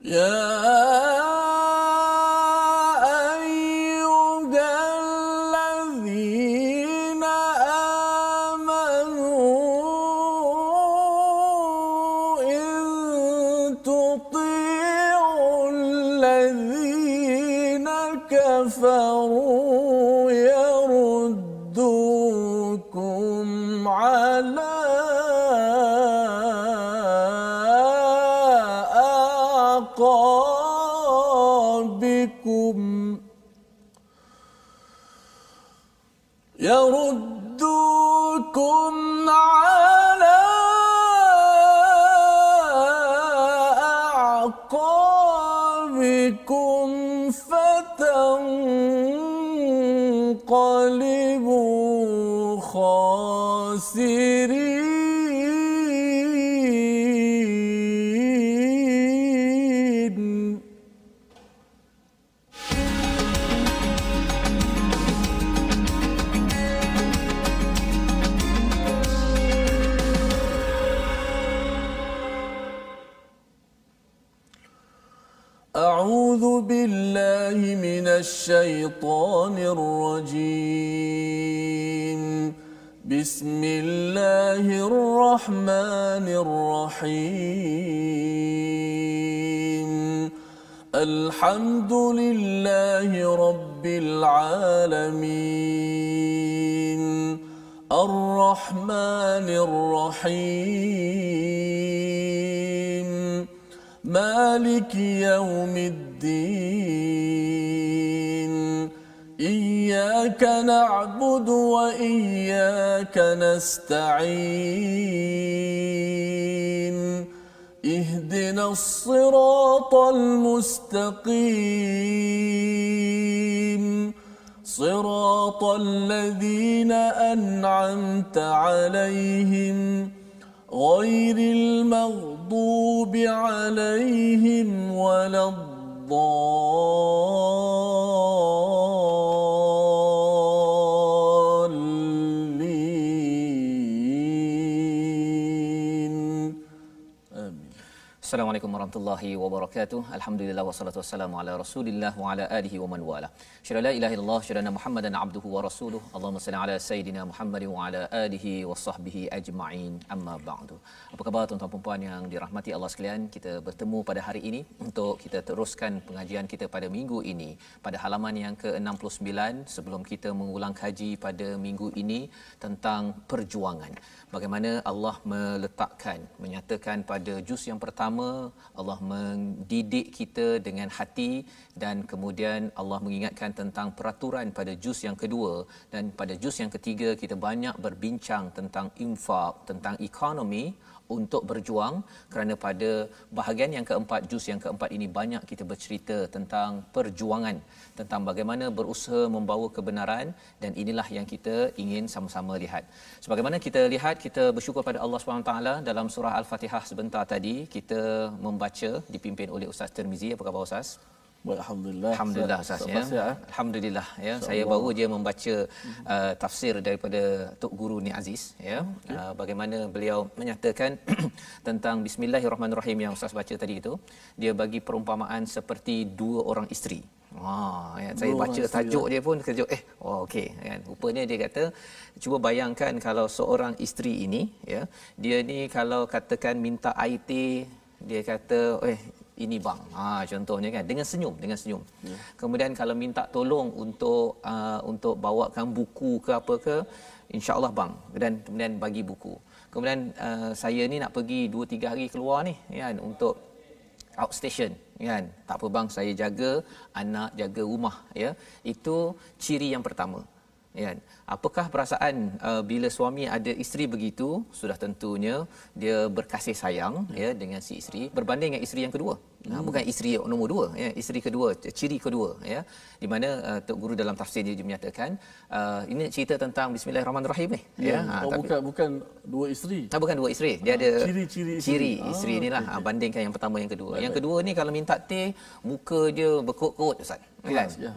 يا أيها الذين آمنوا إن تطيعوا الذين كفروا يردوكم على أعقابكم على أعقابكم فتنقلبوا خاسرين. أعوذ بالله من الشيطان الرجيم. بسم الله الرحمن الرحيم. الحمد لله رب العالمين الرحمن الرحيم مالك يوم الدين. إياك نعبد وإياك نستعين. اهدنا الصراط المستقيم صراط الذين أنعمت عليهم غير المغضوب عليهم ولا الضالين. آمين. Assalamualaikum warahmatullahi wabarakatuh. Alhamdulillah wassalatu wassalamu ala Rasulillah wa ala alihi wa man wala. Syada la ilaha illallah syada Muhammadan abduhu wa rasuluhu. Allahumma salli ala sayidina Muhammad wa ala alihi wa sahbihi ajma'in. Amma ba'du. Apa khabar tuan-tuan dan puan yang dirahmati Allah sekalian? Kita bertemu pada hari ini untuk kita teruskan pengajian kita pada minggu ini pada halaman yang ke-69 sebelum kita mengulang kaji pada minggu ini tentang perjuangan. Bagaimana Allah meletakkan, menyatakan pada juz yang pertama Allah mendidik kita dengan hati dan kemudian Allah mengingatkan tentang peraturan pada juz yang kedua dan pada juz yang ketiga kita banyak berbincang tentang infak, tentang ekonomi untuk berjuang kerana pada bahagian yang keempat, juz yang keempat ini banyak kita bercerita tentang perjuangan, tentang bagaimana berusaha membawa kebenaran dan inilah yang kita ingin sama-sama lihat. Sebagaimana kita lihat, kita bersyukur pada Allah SWT dalam surah Al-Fatihah sebentar tadi kita membaca dipimpin oleh Ustaz Tirmizi. Apa khabar Ustaz? Alhamdulillah. Alhamdulillah Ustaz ya. Alhamdulillah ya. Saya baru je membaca tafsir daripada Tok Guru Ni Aziz ya. Bagaimana beliau menyatakan tentang bismillahirrahmanirrahim yang Ustaz baca tadi itu, dia bagi perumpamaan seperti dua orang isteri. Ya, saya baca tajuk dia pun kejut okey kan. Rupanya dia kata cuba bayangkan kalau seorang isteri ini ya, dia ni kalau katakan minta air teh, dia kata ini bang, contohnya kan, dengan senyum. Ya. Kemudian kalau minta tolong untuk bawakan buku ke apa ke, insya-Allah bang, dan kemudian bagi buku. Kemudian saya ni nak pergi 2-3 hari keluar ni kan untuk outstation kan. Tak apa bang, saya jaga anak, jaga rumah ya. Itu ciri yang pertama. Ya. Apakah perasaan bila suami ada isteri begitu? Sudah tentunya dia berkasih sayang ya dengan si isteri berbanding dengan isteri yang kedua. Bukan isteri nombor 2 ya, isteri kedua, ciri kedua ya. Di mana Tok Guru dalam tafsir dia menyatakan ini cerita tentang bismillahirrahmanirrahim ya. Tapi bukan dua isteri. Bukan dua isteri. Dia ada ciri isteri inilah okay. Bandingkan yang pertama yang kedua. Yang kedua ni kalau minta teh muka dia berkerut-kerut Ustaz. kan. Ya.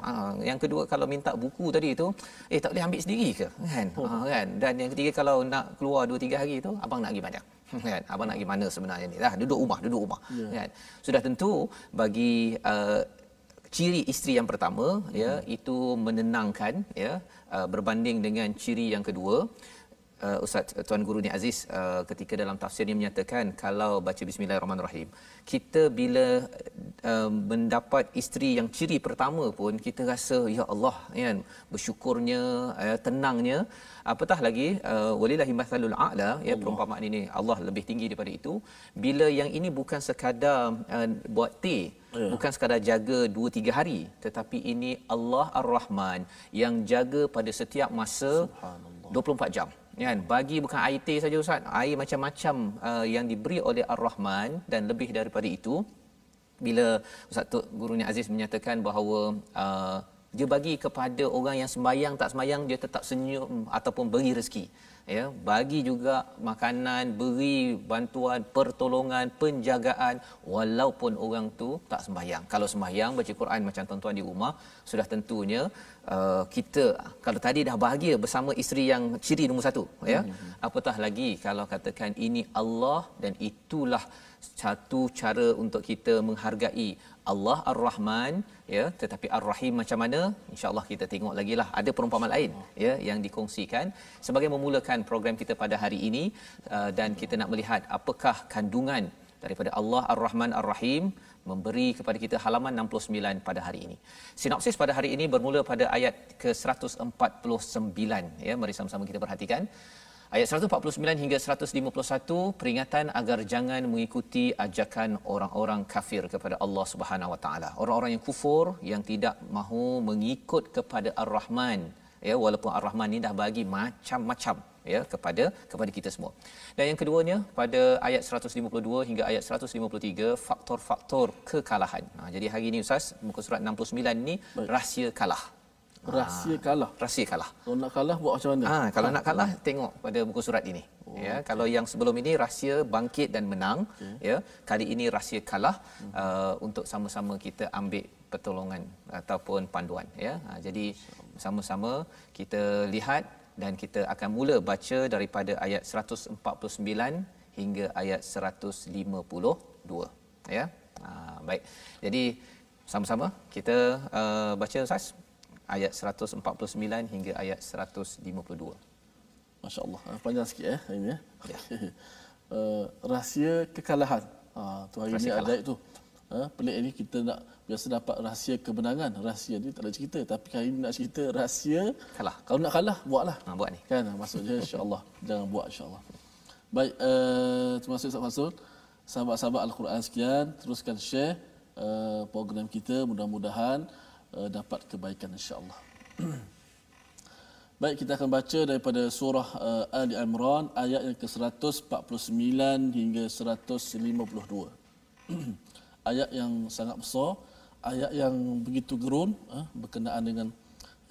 Yang kedua kalau minta buku tadi tu tak boleh ambil sendiri ke kan. Kan. Dan yang ketiga kalau nak keluar 2-3 hari tu abang nak pergi mana? Kan. Abang nak pergi mana sebenarnya ni? Duduk rumah kan. Sudah tentu bagi ciri isteri yang pertama ya itu menenangkan ya berbanding dengan ciri yang kedua. Ustaz Tuan Guru ni Aziz ketika dalam tafsirnya menyatakan kalau baca bismillahirrahmanirrahim kita bila mendapat isteri yang ciri pertama pun kita rasa ya Allah kan bersyukurnya tenangnya apatah lagi walillahi mathalul a'la ya perumpamaan ini Allah lebih tinggi daripada itu bila yang ini bukan sekadar buat teh bukan sekadar jaga 2-3 hari tetapi ini Allah Ar-Rahman yang jaga pada setiap masa 24 jam kan bagi bukan air teh saja Ustaz air macam-macam yang diberi oleh Ar-Rahman dan lebih daripada itu bila Ustaz Tok Guru ni Aziz menyatakan bahawa dia bagi kepada orang yang sembahyang tak sembahyang dia tetap senyum ataupun beri rezeki ya bagi juga makanan beri bantuan pertolongan penjagaan walaupun orang tu tak sembahyang kalau sembahyang baca Quran macam tuan-tuan di rumah sudah tentunya kita kalau tadi dah bahagia bersama isteri yang ciri nombor 1 ya apatah lagi kalau katakan ini Allah dan itulah satu cara untuk kita menghargai Allah Ar-Rahman ya tetapi Ar-Rahim macam mana insya-Allah kita tengok lagi lah ada perumpamaan lain ya yang dikongsikan sebagai memulakan program kita pada hari ini dan kita nak melihat apakah kandungan daripada Allah Ar-Rahman Ar-Rahim memberi kepada kita halaman 69 pada hari ini. Sinopsis pada hari ini bermula pada ayat ke-149 ya mari sama-sama kita perhatikan. Ayat 149 hingga 151 peringatan agar jangan mengikuti ajakan orang-orang kafir kepada Allah Subhanahu Wa Taala. Orang-orang yang kufur yang tidak mahu mengikut kepada Ar-Rahman ya walaupun Ar-Rahman ni dah bagi macam-macam ya kepada kita semua. Dan yang keduanya pada ayat 152 hingga ayat 153 faktor-faktor kekalahan. Jadi hari ini Ustaz muka surat 69 ni rahsia kalah. Rahsia kalah. Rahsia kalah. Kalau nak kalah buat macam mana? Kalau nak kalah tengok pada buku surat ini. Ya, kalau yang sebelum ini rahsia bangkit dan menang, ya. Kali ini rahsia kalah untuk sama-sama kita ambil pertolongan ataupun panduan, ya. Jadi sama-sama kita lihat dan kita akan mula baca daripada ayat 149 hingga ayat 152, ya. Baik. Jadi sama-sama kita baca Ustaz ayat 149 hingga ayat 152. Masya-Allah. Panjang sikit ini ya. Rahsia kekalahan. Tu hari ini ada tu. Pelik ni kita nak biasa dapat rahsia kemenangan. Rahsia ni tak ada cerita tapi hari ini nak cerita rahsia kalah. Kalau nak kalah buatlah. Buat ni. Kan maksudnya insya-Allah jangan buat insya-Allah. Baik terima kasih Ustaz Mansur. Sahabat-sahabat Al-Quran sekian teruskan share program kita mudah-mudahan dapat kebaikan insya-Allah. Baik kita akan baca daripada surah Ali Imran ayat yang ke-149 hingga 152. Ayat yang sangat besar, ayat yang begitu gerun berkenaan dengan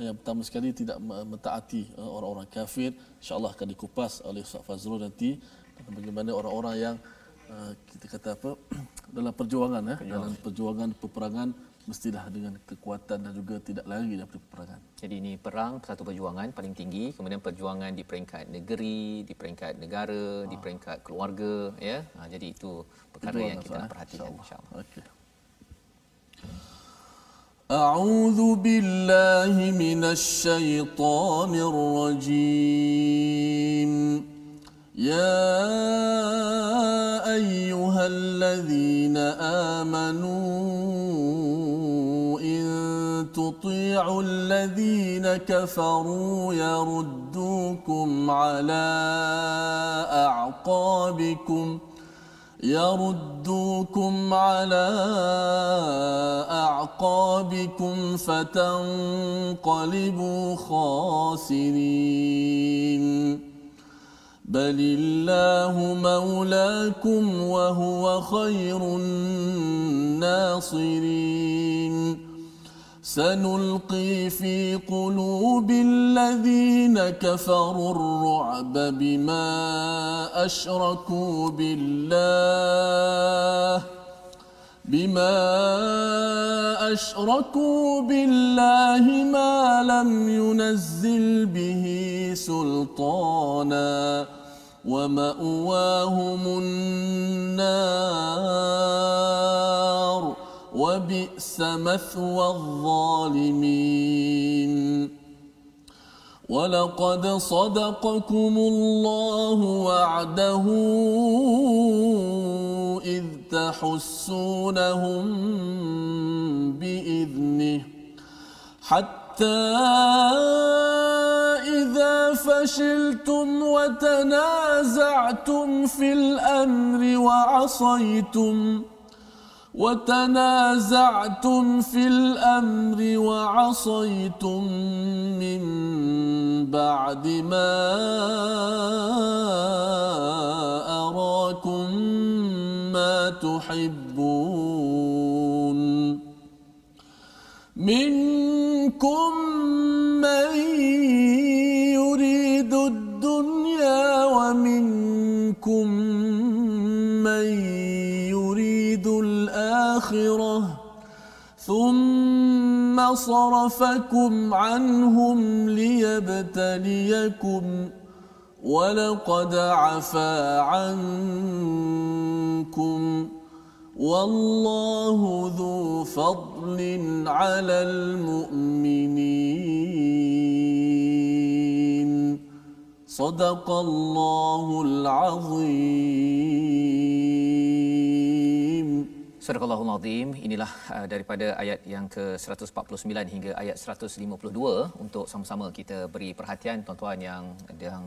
yang pertama sekali tidak mentaati orang-orang kafir. Insya-Allah akan dikupas oleh Ustaz Fazrul nanti bagaimana orang-orang yang kita kata apa dalam perjuangan dalam perjuangan peperangan mestilah dengan kekuatan dan juga tidak lari daripada peperangan. Jadi ini perang satu perjuangan paling tinggi, kemudian perjuangan di peringkat negeri, di peringkat negara, di peringkat keluarga ya. Jadi itu perkara yang kita nak perhatikan insya-Allah. Okey. A'udzu billahi minasy syaithanir rajim. Ya ayyuhalladzina amanu تطيعوا الذين كفروا يردوكم على أعقابكم فتنقلبوا خاسرين بل الله مولاكم وهو خير الناصرين سنلقي في قلوب الذين كفروا الرعب بما أشركوا بما أشركوا بالله ما لم ينزل به سلطانا ومأواهم النار وبئس مثوى الظالمين ولقد صدقكم الله وعده إذ تحسونهم بإذنه حتى إذا فشلتم وتنازعتم في الأمر وعصيتم من بعد ما أراكم ما تحبون منكم من يريد الدنيا ومنكم من يريد الآخرة ثم صرفكم عنهم ليبتليكم ولقد عفا عنكم والله ذو فضل على المؤمنين صدق الله العظيم. Sadaqallahul Azim. Inilah daripada ayat yang ke-149 hingga ayat 152 untuk sama-sama kita beri perhatian tuan-tuan yang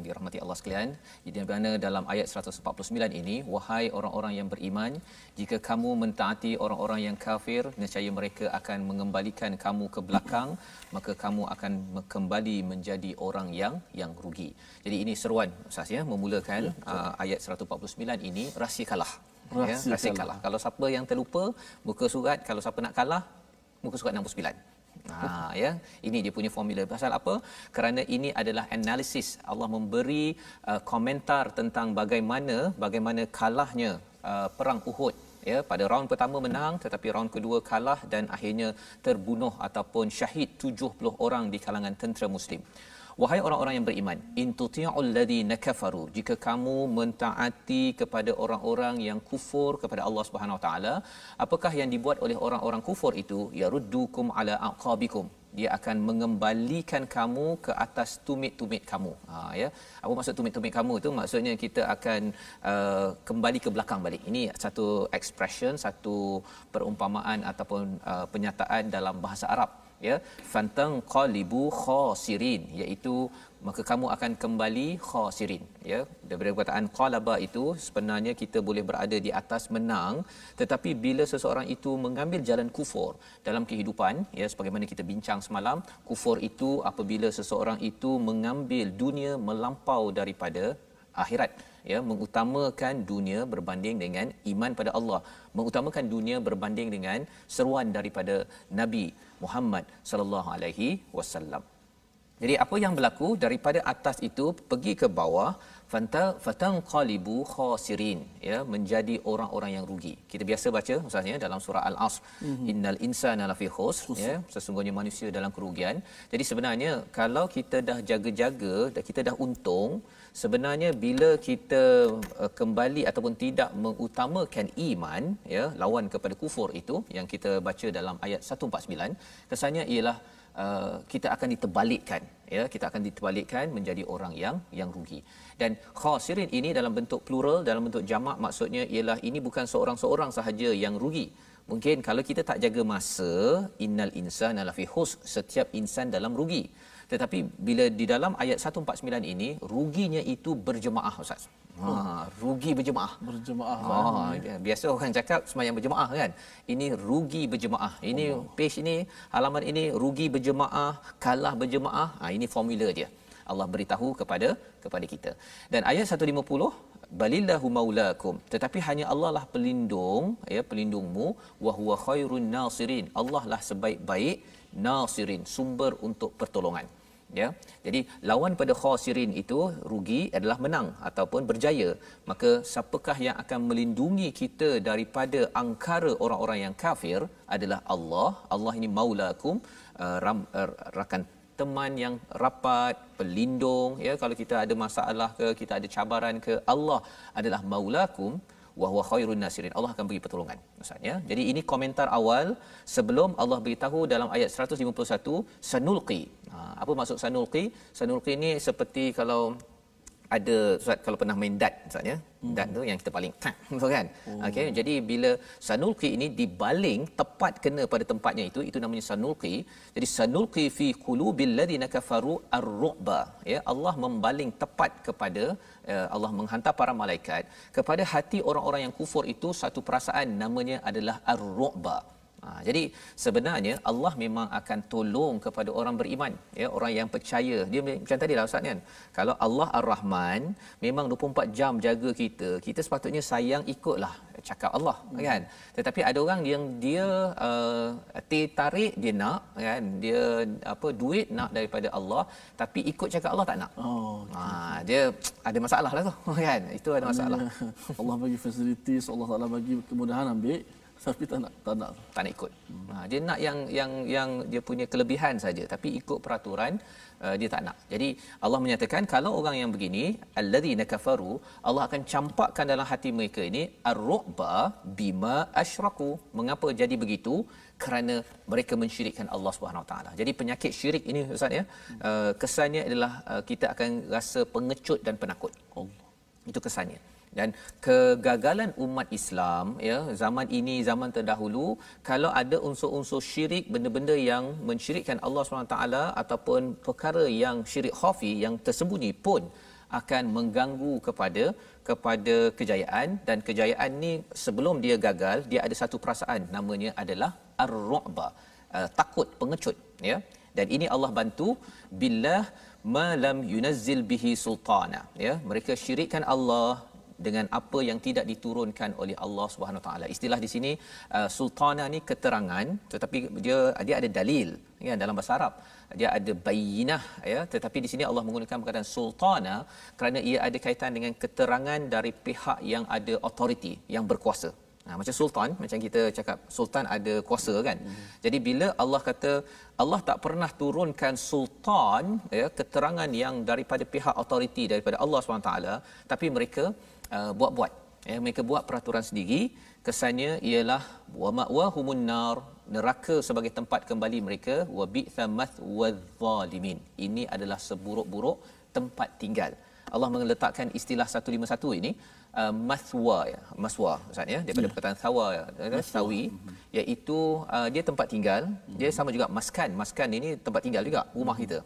dirahmati Allah sekalian. Di mana dalam ayat 149 ini, wahai orang-orang yang beriman, jika kamu mentaati orang-orang yang kafir, nescaya mereka akan mengembalikan kamu ke belakang, maka kamu akan kembali menjadi orang yang rugi. Jadi ini seruan Ustaz ya, memulakan ayat 149 ini, rahsia kalah. Rahsia kalah. Kalau siapa yang terlupa buka surat, kalau siapa nak kalah buka surat 69. Ya, ini dia punya formula. Pasal apa? Kerana ini adalah analisis. Allah memberi komentar tentang bagaimana kalahnya perang Uhud. Ya, pada round pertama menang tetapi round kedua kalah dan akhirnya terbunuh ataupun syahid 70 orang di kalangan tentera muslim. Wahai orang-orang yang beriman, in tuti'ul ladina kafaru, jika kamu mentaati kepada orang-orang yang kufur kepada Allah Subhanahu Wa Taala, apakah yang dibuat oleh orang-orang kufur itu? Yaruddukum ala aqabikum, dia akan mengembalikan kamu ke atas tumit-tumit kamu. Ya, apa maksud tumit-tumit kamu itu? Maksudnya kita akan kembali ke belakang balik. Ini satu expression, satu perumpamaan ataupun penyataan dalam bahasa Arab. Ya, fantang qalibu khasirin, iaitu maka kamu akan kembali khasirin. Ya, daripada perkataan qalaba itu sebenarnya kita boleh berada di atas menang, tetapi bila seseorang itu mengambil jalan kufur dalam kehidupan, ya, sebagaimana kita bincang semalam, kufur itu apabila seseorang itu mengambil dunia melampau daripada akhirat, ya, mengutamakan dunia berbanding dengan iman pada Allah, mengutamakan dunia berbanding dengan seruan daripada Nabi Muhammad sallallahu alaihi wasallam. Jadi apa yang berlaku daripada atas itu pergi ke bawah, fatanqalibu khasirin, ya, menjadi orang-orang yang rugi. Kita biasa baca misalnya dalam surah Al-Asr, innal insana lafi khusr, ya, sesungguhnya manusia dalam kerugian. Jadi sebenarnya kalau kita dah jaga-jaga dan kita dah untung, sebenarnya bila kita kembali ataupun tidak mengutamakan iman, ya, lawan kepada kufur itu yang kita baca dalam ayat 149, kesannya ialah kita akan diterbalikkan, ya, kita akan diterbalikkan menjadi orang yang rugi. Dan khasirin ini dalam bentuk plural, dalam bentuk jamak, maksudnya ialah ini bukan seorang-seorang sahaja yang rugi. Mungkin kalau kita tak jaga masa, innal insana lafi khusr, setiap insan dalam rugi. Tetapi bila di dalam ayat 149 ini, ruginya itu berjemaah, Ustaz. Rugi berjemaah. Biasa orang cakap sembahyang berjemaah kan. Ini rugi berjemaah. Ini page ini, halaman ini rugi berjemaah, kalah berjemaah. Ini formula dia. Allah beritahu kepada kita. Dan ayat 150, balillahu maulakum, tetapi hanya Allah lah pelindung, ya, pelindungmu, wa huwa khairun nasirin, Allah lah sebaik-baik nasirin, sumber untuk pertolongan. ya. Jadi lawan pada khasirin itu rugi adalah menang ataupun berjaya. Maka siapakah yang akan melindungi kita daripada angkara orang-orang yang kafir adalah Allah. Allah ini maulakum, rakan teman yang rapat, pelindung, ya, kalau kita ada masalah ke, kita ada cabaran ke, Allah adalah maulakum wa huwa khairun nasirin. Allah akan beri pertolongan. Maksudnya, jadi ini komentar awal sebelum Allah beritahu dalam ayat 151 sanulqi. Apa maksud sanulqi? Sanulqi ni seperti kalau ada Ustaz kalau pernah main dart Ustaz ya. Dart tu yang kita paling kan. Okey, jadi bila sanulqi ini dibaling tepat kena pada tempatnya itu namanya sanulqi. Jadi sanulqi fi qulubil ladina kafaru ar-ru'ba. Ya, Allah membaling tepat kepada Allah menghantar para malaikat kepada hati orang-orang yang kufur itu satu perasaan namanya adalah ar-ru'ba. Jadi sebenarnya Allah memang akan tolong kepada orang beriman, ya, orang yang percaya. Dia macam tadilah Ustaz kan. Kalau Allah Ar-Rahman memang 24 jam jaga kita, kita sepatutnya sayang ikutlah cakap Allah kan. Tetapi ada orang yang dia tarik dia nak kan, dia duit nak daripada Allah tapi ikut cakap Allah tak nak. Dia ada masalah lah tu kan. Itu ada masalah. Allah bagi facilities, Allah Taala bagi kemudahan ambil tapi tak nak ikut. Dia nak yang dia punya kelebihan saja tapi ikut peraturan dia tak nak. Jadi Allah menyatakan kalau orang yang begini alladzina kafaru, Allah akan campakkan dalam hati mereka ini ar-ru'ba bima asyraku. Mengapa jadi begitu? Kerana mereka mensyirikkan Allah Subhanahu Wa Taala. Jadi penyakit syirik ini Ustaz ya, kesannya adalah kita akan rasa pengecut dan penakut. Itu kesannya. Dan kegagalan umat Islam, ya, zaman ini, zaman terdahulu, kalau ada unsur-unsur syirik, benda-benda yang mensyirikkan Allah SWT ataupun perkara yang syirik khafi yang tersembunyi pun akan mengganggu kepada kejayaan. Dan kejayaan ni sebelum dia gagal, dia ada satu perasaan namanya adalah ar-ru'ba, takut, pengecut, ya. Dan ini Allah bantu billah ma lam yunazzil bihi sultana, ya. Mereka syirikkan Allah dengan apa yang tidak diturunkan oleh Allah Subhanahu Wa Taala. Istilah di sini sultana ni keterangan, tetapi dia ada dalil, ya, dalam bahasa Arab. Dia ada bayyinah, ya, tetapi di sini Allah menggunakan perkataan sultana kerana ia ada kaitan dengan keterangan dari pihak yang ada authority, yang berkuasa. Macam sultan, macam kita cakap sultan ada kuasa kan. Jadi bila Allah kata Allah tak pernah turunkan sultan, ya, keterangan yang daripada pihak authority daripada Allah SWT, tapi mereka buat-buat, ya, mereka buat peraturan sendiri. Kesannya ialah wa ma'wahumun nar, neraka sebagai tempat kembali mereka, wa bi'sa mathwadh zalimin. Ini adalah seburuk-buruk tempat tinggal. Allah meletakkan istilah 151 ini maswa, ya, maswa Ustaz ya, daripada perkataan sawa, sawi, iaitu dia tempat tinggal. Dia sama juga maskan ini tempat tinggal juga, rumah kita.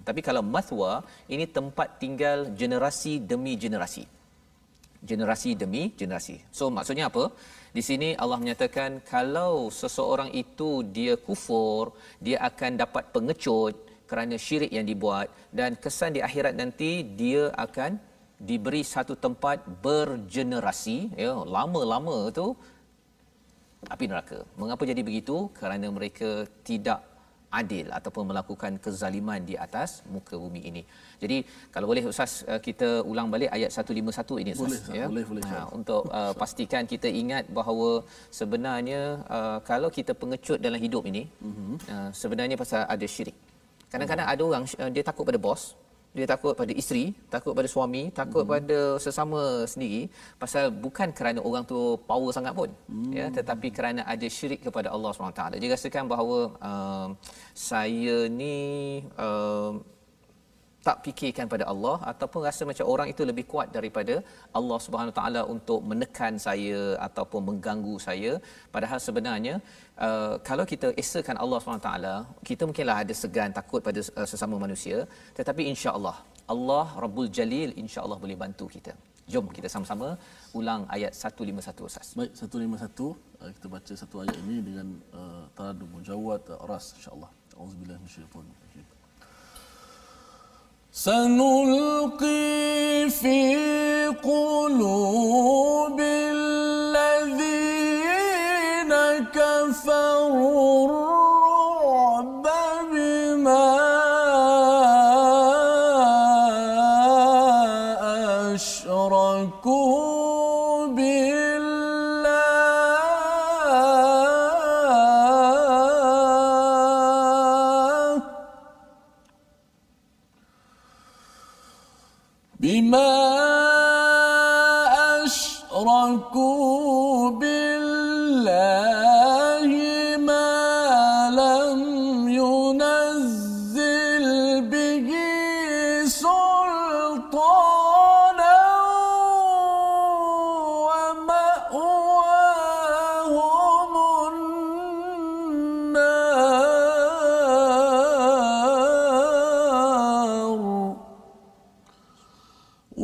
Tapi kalau maswa ini tempat tinggal generasi demi generasi, generasi demi generasi. So maksudnya apa? Di sini Allah menyatakan kalau seseorang itu dia kufur, dia akan dapat pengecut kerana syirik yang dibuat, dan kesan di akhirat nanti dia akan diberi satu tempat bergenerasi, ya, lama-lama tu api neraka. Mengapa jadi begitu? Kerana mereka tidak adil ataupun melakukan kezaliman di atas muka bumi ini. Jadi kalau boleh Ustaz, kita ulang balik ayat 151 ini Ustaz, boleh, ya. Boleh. Untuk pastikan kita ingat bahawa sebenarnya kalau kita pengecut dalam hidup ini, sebenarnya pasal ada syirik. Kadang-kadang ada orang dia takut pada bos, dia takut pada isteri, takut pada suami, takut pada sesama sendiri, pasal bukan kerana orang tu power sangat pun, ya, tetapi kerana ada syirik kepada Allah SWT. Dia rasakan bahawa saya ni tak fikirkan pada Allah, ataupun rasa macam orang itu lebih kuat daripada Allah Subhanahu Taala untuk menekan saya ataupun mengganggu saya. Padahal sebenarnya kalau kita esakan Allah Subhanahu Taala, kita mungkinlah ada segan, takut pada sesama manusia, tetapi insya-Allah Allah Rabbul Jalil insya-Allah boleh bantu kita. Jom kita sama-sama ulang ayat 151 Ustaz. Baik, 151 kita baca satu ayat ini dengan taradum mujawwad ras insya-Allah. Auzubillahi minasyaitanir rajim. سنلقي في قلوب الذين كفروا الرعب بما بما أشركوا بالله ما لم ينزل به سلطانا ومأواهم النار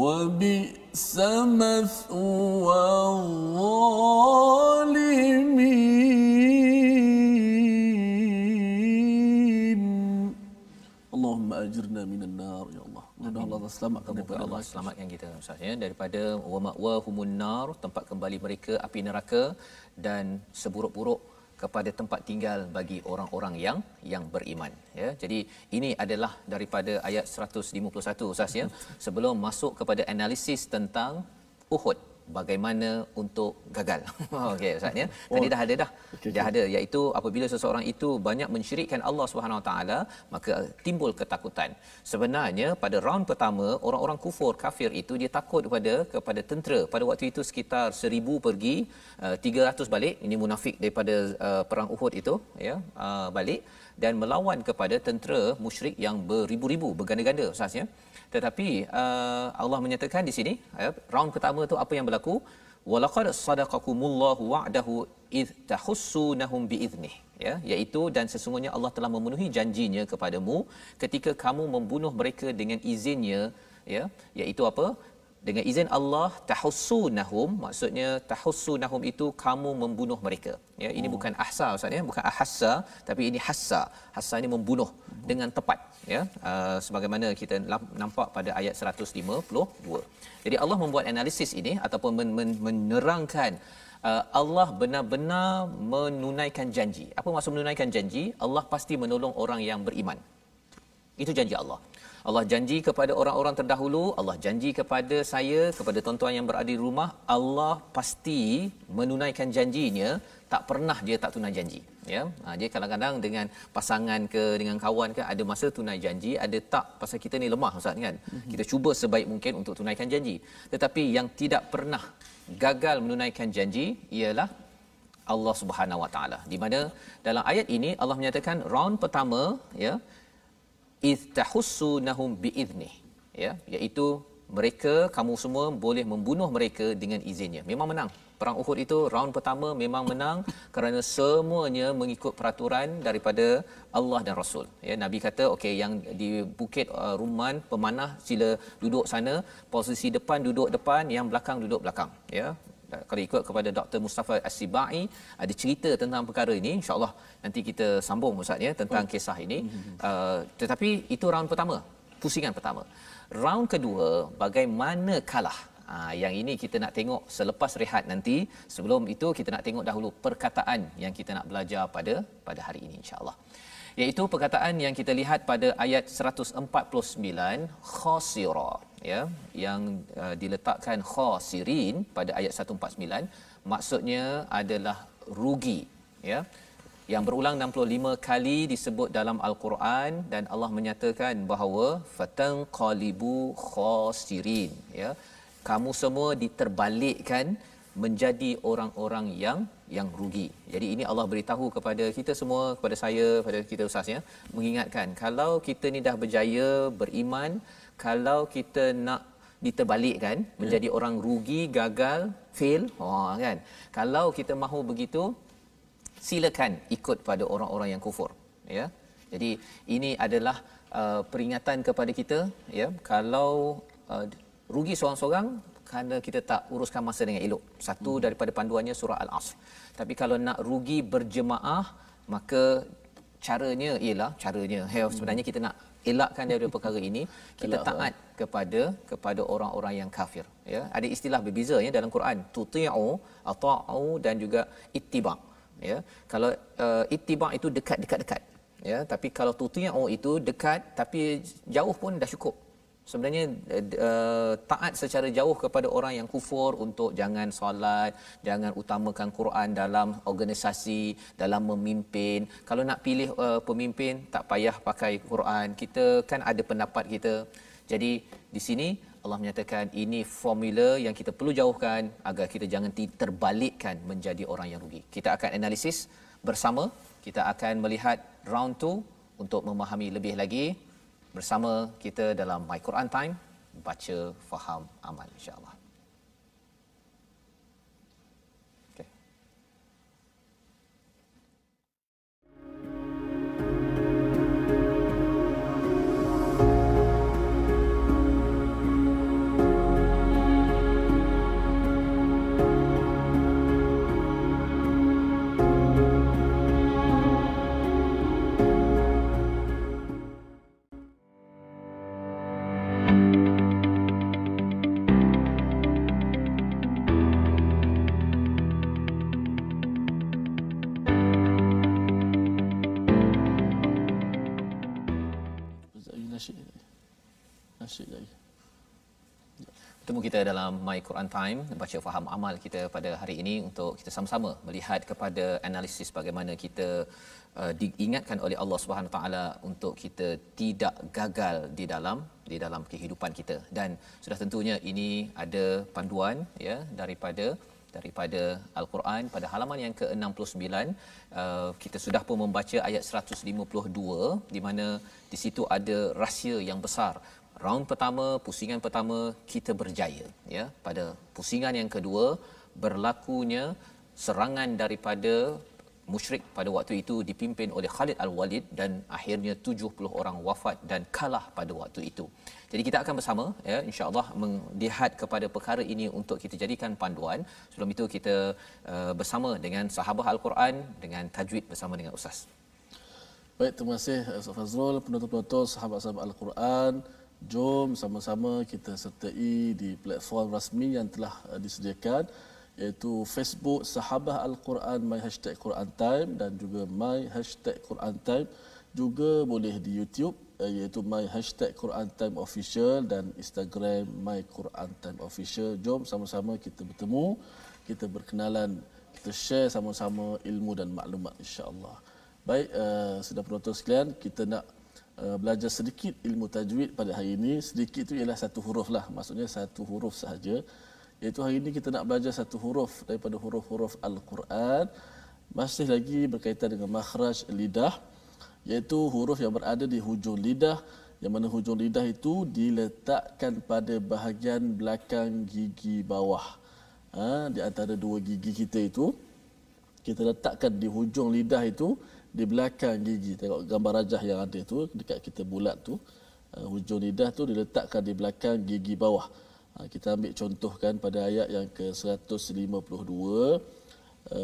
وبئس مثوى الظالمين اللهم أجرنا من النار يا الله. Mudah-mudahan Allah selamatkan daripada Allah selamatkan kita Ustaz ya daripada wa ma'wahumun nar, tempat kembali mereka api neraka, dan seburuk-buruk kepada tempat tinggal bagi orang-orang yang beriman ya. Jadi ini adalah daripada ayat 151 Ustaz ya. Sebelum masuk kepada analisis tentang Uhud, bagaimana untuk gagal. Okey Ustaz ya. Tadi dah ada dah. Dah ada, iaitu apabila seseorang itu banyak mensyirikkan Allah Subhanahu Wa Taala, maka timbul ketakutan. Sebenarnya pada round pertama orang-orang kufur kafir itu dia takut kepada tentera. Pada waktu itu sekitar 1000 pergi, 300 balik. Ini munafik daripada perang Uhud itu ya, balik dan melawan kepada tentera musyrik yang beribu-ribu, berganda-ganda Ustaz ya. Tetapi Allah menyatakan di sini round pertama tu apa yang berlaku, walaqad sadaqakumullahu wa'dahu id tahussunahum biiznih ya, iaitu dan sesungguhnya Allah telah memenuhi janjinya kepadamu ketika kamu membunuh mereka dengan izinnya ya, iaitu apa, dengan izin Allah. Tahussunahum, maksudnya tahussunahum itu kamu membunuh mereka ya. Ini bukan ahsa Ustaz ya, bukan ahassa, tapi ini hassa. Hassa ini membunuh dengan tepat ya, sebagaimana kita nampak pada ayat 152. Jadi Allah membuat analisis ini ataupun menerangkan Allah benar-benar menunaikan janji. Apa maksud menunaikan janji? Allah pasti menolong orang yang beriman. Itu janji Allah. Allah janji kepada orang-orang terdahulu, Allah janji kepada saya, kepada tuan-tuan yang berada di rumah, Allah pasti menunaikan janjinya, tak pernah dia tak tunai janji ya. Dia kadang-kadang dengan pasangan ke dengan kawan ke ada masa tunai janji, ada tak, pasal kita ni lemah Ustaz kan. Kita cuba sebaik mungkin untuk tunaikan janji. Tetapi yang tidak pernah gagal menunaikan janji ialah Allah Subhanahu Wa Taala. Di mana dalam ayat ini Allah menyatakan round pertama ya, iz tahussunahum biiznih ya, iaitu mereka, kamu semua boleh membunuh mereka dengan izinnya. Memang menang. Perang Uhud itu round pertama memang menang kerana semuanya mengikut peraturan daripada Allah dan Rasul. Ya, Nabi kata okey, yang di Bukit Rumman pemanah sila duduk sana, posisi depan duduk depan, yang belakang duduk belakang ya. Kalau ikut kepada Dr. Mustafa As-Sibai, ada cerita tentang perkara ini, insya-Allah nanti kita sambung Ustaz ya tentang kisah ini. Tetapi itu round pertama, pusingan pertama. Round kedua, bagaimana kalah. Yang ini kita nak tengok selepas rehat nanti. Sebelum itu kita nak tengok dahulu perkataan yang kita nak belajar pada hari ini insya-Allah. Iaitu perkataan yang kita lihat pada ayat 149, khasira ya, yang diletakkan khasirin pada ayat 149, maksudnya adalah rugi ya, yang berulang 65 kali disebut dalam al-Quran, dan Allah menyatakan bahawa fatanqalibu khasirin ya, kamu semua diterbalikkan menjadi orang-orang yang rugi. Jadi ini Allah beritahu kepada kita semua, kepada saya, kepada kita Ustaz ya, mengingatkan kalau kita ni dah berjaya beriman, kalau kita nak diterbalikkan menjadi orang rugi, gagal, fail, kan. Kalau kita mahu begitu, silakan ikut pada orang-orang yang kufur ya. Jadi ini adalah peringatan kepada kita ya, kalau rugi seorang-seorang kerana kita tak uruskan masa dengan elok. Satu daripada panduannya surah Al-Asr. Tapi kalau nak rugi berjemaah, maka caranya sebenarnya kita nak elakkan daripada perkara ini, kita taat kepada orang-orang yang kafir ya. Ada istilah berbeza ya dalam Quran, tuti'u, ata'u dan juga ittiba' ya. Kalau ittiba' itu dekat ya, tapi kalau tuti'u itu dekat tapi jauh pun dah cukup. Sebenarnya taat secara jauh kepada orang yang kufur untuk jangan solat, jangan utamakan Quran dalam organisasi, dalam memimpin. Kalau nak pilih pemimpin, tak payah pakai Quran. Kita kan ada pendapat kita. Jadi di sini Allah menyatakan ini formula yang kita perlu jauhkan agar kita jangan terbalikkan menjadi orang yang rugi. Kita akan analisis bersama, kita akan melihat round 2 untuk memahami lebih lagi bersama kita dalam My Quran Time, baca, faham, amal, insya-Allah. Nasyid lagi. Bertemu kita dalam My Quran Time, baca faham amal kita pada hari ini untuk kita sama-sama melihat kepada analisis bagaimana kita diingatkan oleh Allah Subhanahu taala untuk kita tidak gagal di dalam kehidupan kita. Dan sudah tentunya ini ada panduan ya daripada Al-Quran pada halaman yang ke-69. Kita sudah pun membaca ayat 152 di mana di situ ada rahsia yang besar. Round pertama, pusingan pertama kita berjaya ya. Pada pusingan yang kedua berlakunya serangan daripada musyrik pada waktu itu dipimpin oleh Khalid Al-Walid dan akhirnya 70 orang wafat dan kalah pada waktu itu. Jadi kita akan bersama ya insya-Allah melihat kepada perkara ini untuk kita jadikan panduan. Sebelum itu kita bersama dengan sahabat Al-Quran dengan tajwid bersama dengan Ustaz. Baik, terima kasih Ustaz Fazrul, penonton-penonton sahabat-sahabat Al-Quran. Jom sama-sama kita sertai di platform rasmi yang telah disediakan, iaitu Facebook Sahabah Al-Quran My #Quran Time dan juga My #Quran Time. Juga boleh di YouTube iaitu My #Quran Time Official dan Instagram My Quran Time Official. Jom sama-sama kita bertemu, kita berkenalan, kita share sama-sama ilmu dan maklumat insya-Allah. Baik, sudah penonton sekalian, kita nak belajar sedikit ilmu tajwid pada hari ini. Sedikit itu ialah satu huruf lah, maksudnya satu huruf sahaja. Iaitu hari ini kita nak belajar satu huruf daripada huruf-huruf Al-Quran. Masih lagi berkaitan dengan makhraj lidah, iaitu huruf yang berada di hujung lidah, yang mana hujung lidah itu diletakkan pada bahagian belakang gigi bawah. Di antara dua gigi kita itu, kita letakkan di hujung lidah itu, di belakang gigi. Tengok gambar rajah yang ada tu dekat kita bulat tu, hujung lidah tu diletakkan di belakang gigi bawah. Kita ambil contohkan pada ayat yang ke-152,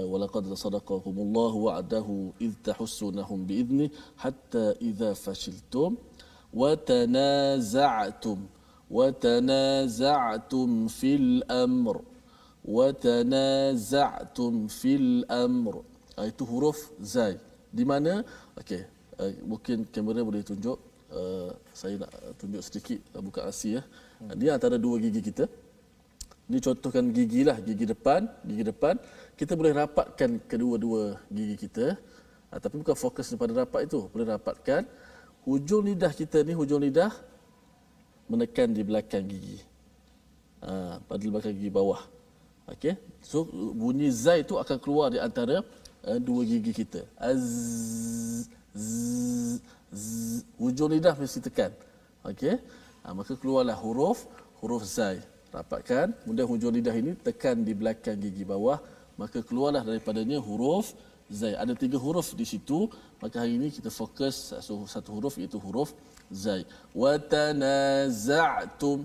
walaqad sadaqakumullahu wa'dahu idh tahussunahum bi'idznih hatta idza fashiltum wa tanaza'tum fil amr. Itu huruf zai. Di mana? Okey, mungkin kamera boleh tunjuk. Saya nak tunjuk sedikit buka asi ya. Dia antara dua gigi kita. Ini contohkan gigi lah, gigi depan. Kita boleh rapatkan kedua-dua gigi kita. Tapi bukan fokus pada rapat itu. Boleh rapatkan hujung lidah kita ni, hujung lidah menekan di belakang gigi. Pada belakang gigi bawah. Okey. So bunyi zai itu akan keluar di antara dua gigi kita. Hujung lidah mesti tekan. Okey. Maka keluarlah huruf zai. Rapatkan, kemudian hujung lidah ini tekan di belakang gigi bawah, maka keluarlah daripadanya huruf zai. Ada 3 huruf di situ, maka hari ini kita fokus satu huruf, iaitu huruf zai. Wa tanaza'tum.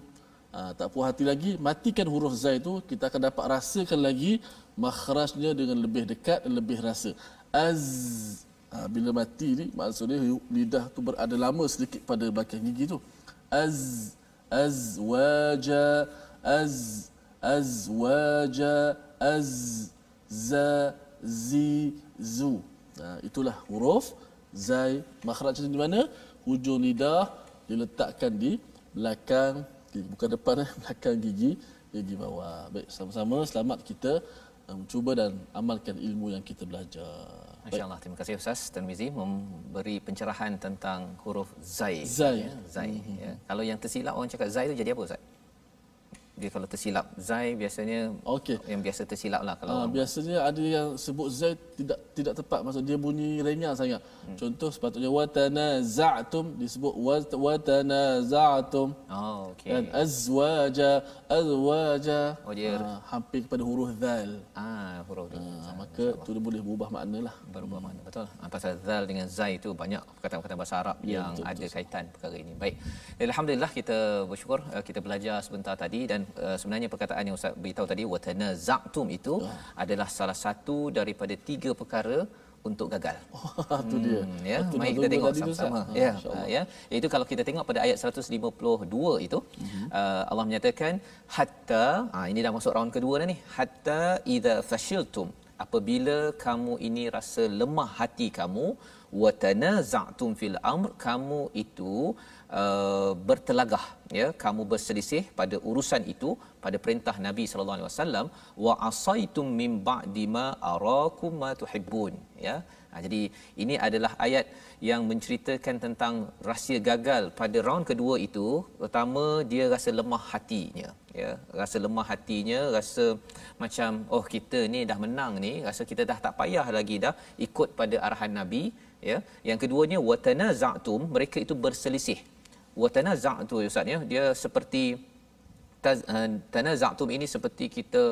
Tak puas hati lagi, matikan huruf zai itu, kita akan dapat rasakan lagi makhrajnya dengan lebih dekat dan lebih rasa. Bila mati ni, maksudnya lidah tu berada lama sedikit pada belakang gigi tu. Azwaja, zu. Itulah huruf zai. Makhrajnya di mana? Hujung lidah diletakkan di belakang gigi, bukan depan, belakang gigi bawah. Baik, sama-sama selamat kita cuba dan amalkan ilmu yang kita belajar. Masya-Allah, terima kasih Ustaz Tirmizi memberi pencerahan tentang huruf zai. Zai. Ya, zai. Ya. Kalau yang tersilap orang cakap zai itu jadi apa Ustaz? dia kalau tersilap zai biasanya Okey. yang biasa tersilap lah kalau orang Biasanya ada yang sebut zaid tidak tepat, maksud dia bunyi renyah sangat. Contoh sepatutnya watanaza'tum disebut watanaza'tum. okey. Dan azwaja Oh, dia hampir kepada huruf zal. huruf dia Maka tu dia boleh berubah makna lah. berubah makna, betul. Pasal zal dengan zai itu banyak perkataan-perkataan bahasa Arab yang betul, ada kaitan perkara ini. Baik. Alhamdulillah kita bersyukur kita belajar sebentar tadi dan sebenarnya perkataan yang Ustaz beritahu tadi watanaza'tum itu adalah salah satu daripada 3 perkara untuk gagal. Tu dia. Ya, Betul, mari nak kita tunggu tengok tadi tu, sama-sama. Ustaz. Ya, InsyaAllah. ya. Iaitu kalau kita tengok pada ayat 152 itu, Allah menyatakan hatta, ini dah masuk round kedua dah ni. Hatta idza fashiltum, apabila kamu ini rasa lemah hati kamu, wa tanaza'tum fil amr, kamu itu bertelagah, ya, kamu berselisih pada urusan itu, pada perintah Nabi sallallahu alaihi wasallam, wa asaitum min ba'di ma arakum ma tuhibbun, ya. Jadi ini adalah ayat yang menceritakan tentang rahsia gagal pada round kedua itu. Pertama, dia rasa lemah hatinya, ya, rasa lemah hatinya, rasa macam kita ni dah menang ni, rasa kita dah tak payah lagi dah ikut pada arahan Nabi, ya. Yang keduanya watanaza'tum, mereka itu berselisih. Watanaza'tu Ustaz, ya, dia seperti tanaza'tum ini seperti kita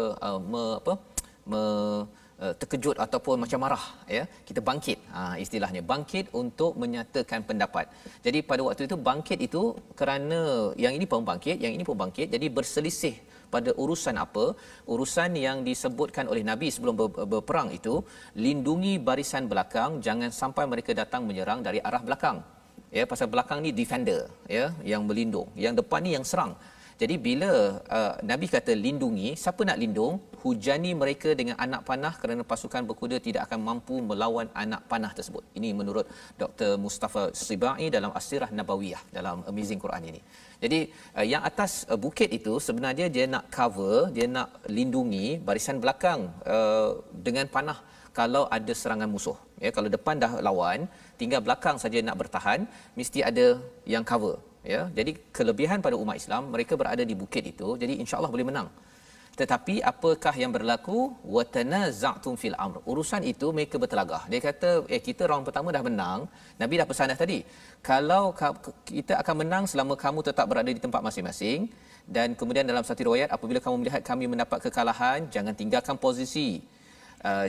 terkejut ataupun macam marah, ya, kita bangkit, istilahnya bangkit untuk menyatakan pendapat. Jadi pada waktu itu bangkit itu kerana yang ini pun bangkit, yang ini pun bangkit, jadi berselisih pada urusan apa? Urusan yang disebutkan oleh Nabi sebelum berperang itu, lindungi barisan belakang, jangan sampai mereka datang menyerang dari arah belakang. Ya, pasal belakang ni defender, ya, yang melindung, yang depan ni yang serang. Jadi bila Nabi kata lindungi, siapa nak lindung? Hujani mereka dengan anak panah kerana pasukan berkuda tidak akan mampu melawan anak panah tersebut. Ini menurut Dr. Mustafa Sibai dalam As-Sirah Nabawiyah, dalam Amazing Quran ini. Jadi yang atas bukit itu sebenarnya dia nak cover, dia nak lindungi barisan belakang dengan panah kalau ada serangan musuh. Ya, kalau depan dah lawan, tinggal belakang saja nak bertahan, mesti ada yang cover. Ya, jadi kelebihan pada umat Islam, mereka berada di bukit itu, jadi insya-Allah boleh menang. Tetapi apakah yang berlaku? Watanaza'tum fil amr. Urusan itu mereka bertelagah. Dia kata, kita round pertama dah menang. Nabi dah pesan dah tadi. Kalau kita akan menang selama kamu tetap berada di tempat masing-masing, dan kemudian dalam satu riwayat, apabila kamu melihat kami mendapat kekalahan, jangan tinggalkan posisi.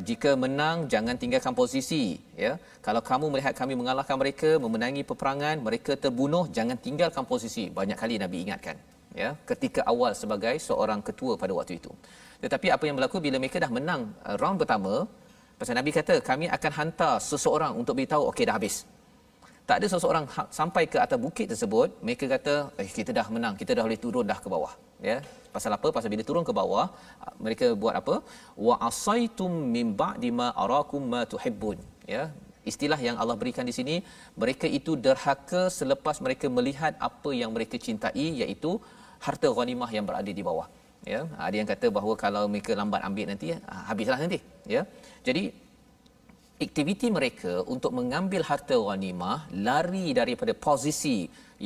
Jika menang, jangan tinggalkan posisi, ya. Kalau kamu melihat kami mengalahkan mereka, memenangi peperangan, mereka terbunuh, jangan tinggalkan posisi. Banyak kali Nabi ingatkan, ya, ketika awal sebagai seorang ketua pada waktu itu. Tetapi apa yang berlaku bila mereka dah menang round pertama, pasal Nabi kata kami akan hantar seseorang untuk beritahu okey dah habis. Tak ada seseorang sampai ke atas bukit tersebut, mereka kata kita dah menang, kita dah boleh turun dah ke bawah, ya. Pasal apa? Pasal bila turun ke bawah, mereka buat apa? Wa asaitum min ba'di ma arakum ma tuhibbun, ya. Istilah yang Allah berikan di sini, mereka itu derhaka selepas mereka melihat apa yang mereka cintai, iaitu harta ghanimah yang berada di bawah, ya. Ada yang kata bahawa kalau mereka lambat ambil nanti, habislah nanti, ya. Jadi aktiviti mereka untuk mengambil harta ghanimah, lari daripada posisi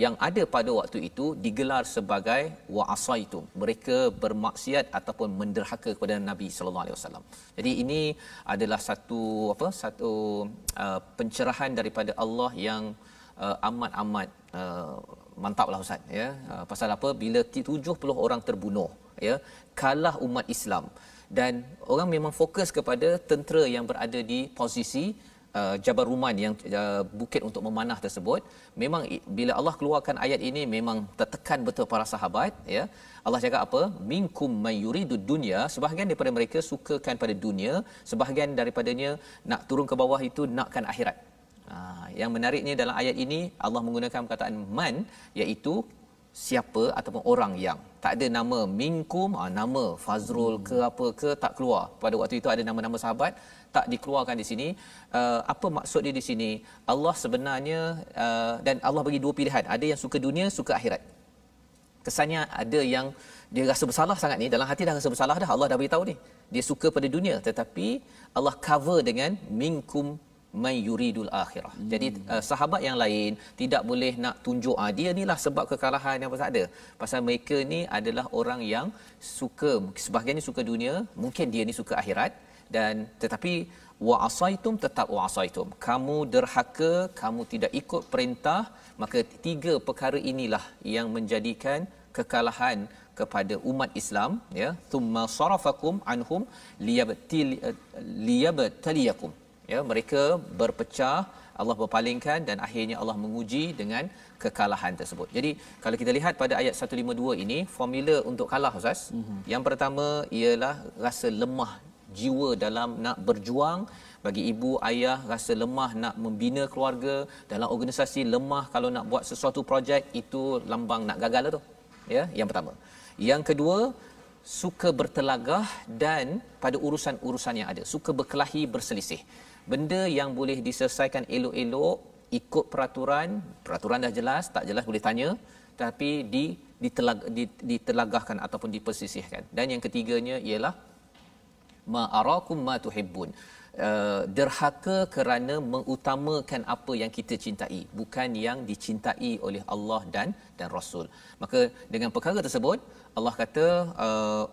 yang ada pada waktu itu, digelar sebagai wa'asaitum. Mereka bermaksiat ataupun menderhaka kepada Nabi sallallahu alaihi wasallam. Jadi ini adalah satu pencerahan daripada Allah yang amat-amat mantaplah Ustaz, ya. Pasal apa? Bila 70 orang terbunuh, ya, kalah umat Islam, dan orang memang fokus kepada tentera yang berada di posisi Jabal Ruman, yang bukit untuk memanah tersebut. Memang bila Allah keluarkan ayat ini memang tertekan betul para sahabat, ya. Allah cakap apa? Minkum may yuridud dunya, sebahagian daripada mereka sukakan pada dunia, sebahagian daripadanya nak turun ke bawah itu nakkan akhirat. Yang menariknya dalam ayat ini Allah menggunakan perkataan man, iaitu siapa ataupun orang yang. Tak ada nama minkum, nama Fazrul ke apa ke tak keluar. Pada waktu itu ada nama-nama sahabat tak dikeluarkan di sini. Apa maksud dia di sini? Allah sebenarnya dan Allah bagi dua pilihan. Ada yang suka dunia, suka akhirat. Kesannya ada yang dia rasa bersalah sangat ni, dalam hati dah rasa bersalah dah, Allah dah beritahu ni. Dia suka pada dunia, tetapi Allah cover dengan minkum may yuridul akhirah. Jadi sahabat yang lain tidak boleh nak tunjuk dia inilah sebab kekalahan apa tak ada. Pasal mereka ni adalah orang yang suka, sebahagian ni suka dunia, mungkin dia ni suka akhirat, dan tetapi wa asaitum, tetap wa asaitum. Kamu derhaka, kamu tidak ikut perintah, maka tiga perkara inilah yang menjadikan kekalahan kepada umat Islam, ya. Thumma sarafakum anhum liyabtaliyakum. Ya, mereka berpecah, Allah berpalingkan, dan akhirnya Allah menguji dengan kekalahan tersebut. Jadi kalau kita lihat pada ayat 152 ini, formula untuk kalah, Ustaz. Yang pertama ialah rasa lemah jiwa dalam nak berjuang. Bagi ibu ayah rasa lemah nak membina keluarga, dalam organisasi lemah kalau nak buat sesuatu projek, itu lambang nak gagal lah tu. Ya, yang pertama. Yang kedua, suka bertelagah dan pada urusan-urusan yang ada, suka berkelahi, berselisih. Benda yang boleh diselesaikan elok-elok, ikut peraturan dah jelas, tak jelas boleh tanya, tapi ditelagahkan ataupun dipersisihkan. Dan yang ketiganya ialah ma'arakum ma tuhibbun. Derhaka kerana mengutamakan apa yang kita cintai, bukan yang dicintai oleh Allah dan Rasul. Maka dengan perkara tersebut, Allah kata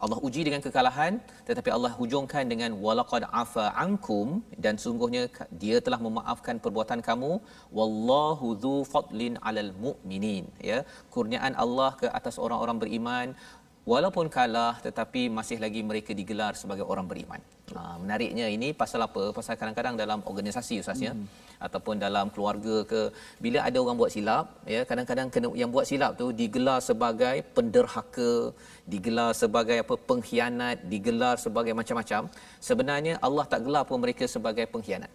Allah uji dengan kekalahan, tetapi Allah hujungkan dengan walaqad afa ankum, dan sungguhnya dia telah memaafkan perbuatan kamu, wallahu dzu fadlin 'alal mu'minin. Ya, kurniaan Allah ke atas orang-orang beriman, walaupun kalah tetapi masih lagi mereka digelar sebagai orang beriman. Menariknya ini pasal apa? Pasal kadang-kadang dalam organisasi, Ustaz, ya, ataupun dalam keluarga ke, bila ada orang buat silap, ya, kadang-kadang yang buat silap tu digelar sebagai penderhaka, digelar sebagai pengkhianat, digelar sebagai macam-macam. Sebenarnya Allah tak gelar pun mereka sebagai pengkhianat.